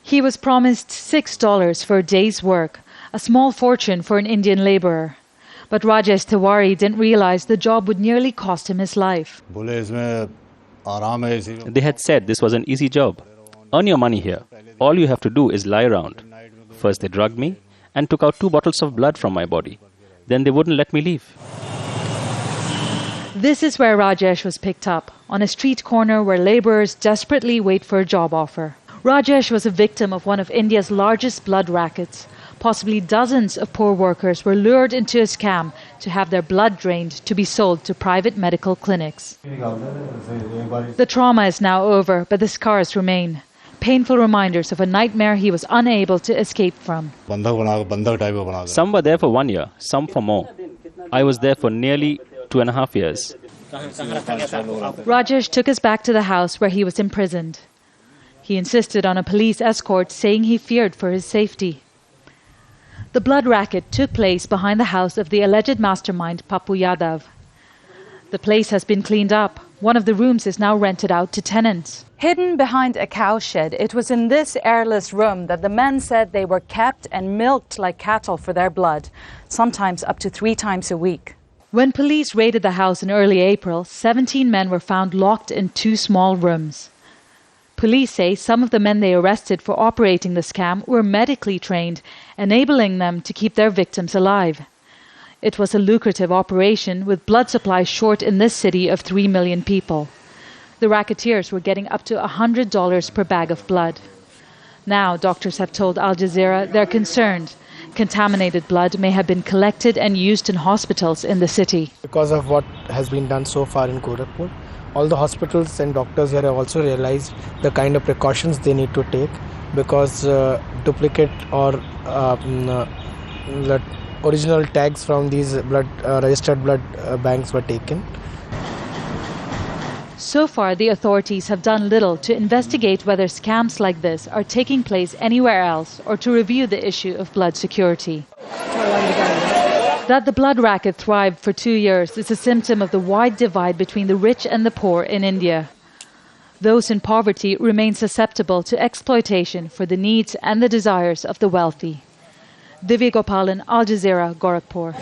He was promised $6 for a day's work, a small fortune for an Indian labourer. But Rajesh Tiwari didn't realise the job would nearly cost him his life. They had said this was an easy job. Earn your money here. All you have to do is lie around. First they drugged me and took out 2 bottles of blood from my body. Then they wouldn't let me leave. This is where Rajesh was picked up, on a street corner where labourers desperately wait for a job offer. Rajesh was a victim of one of India's largest blood rackets. Possibly dozens of poor workers were lured into a scam to have their blood drained to be sold to private medical clinics. The trauma is now over, but the scars remain. Painful reminders of a nightmare he was unable to escape from. Some were there for 1 year, some for more. I was there for nearly 2.5 years. Rajesh took us back to the house where he was imprisoned. He insisted on a police escort, saying he feared for his safety. The blood racket took place behind the house of the alleged mastermind Papu Yadav. The place has been cleaned up. One of the rooms is now rented out to tenants. Hidden behind a cowshed, it was in this airless room that the men said they were kept and milked like cattle for their blood, sometimes up to 3 times a week. When police raided the house in early April, 17 men were found locked in 2 small rooms. Police say some of the men they arrested for operating the scam were medically trained, enabling them to keep their victims alive. It was a lucrative operation, with blood supplies short in this city of 3 million people. The racketeers were getting up to $100 per bag of blood. Now, doctors have told Al Jazeera they're concerned. Contaminated blood may have been collected and used in hospitals in the city. Because of what has been done so far in Gorakhpur, all the hospitals and doctors here have also realized the kind of precautions they need to take, because duplicate or original tags from these registered blood banks were taken. So far, the authorities have done little to investigate whether scams like this are taking place anywhere else or to review the issue of blood security. That the blood racket thrived for 2 years is a symptom of the wide divide between the rich and the poor in India. Those in poverty remain susceptible to exploitation for the needs and the desires of the wealthy. Divya, Gopalan, Al Jazeera, Gorakhpur.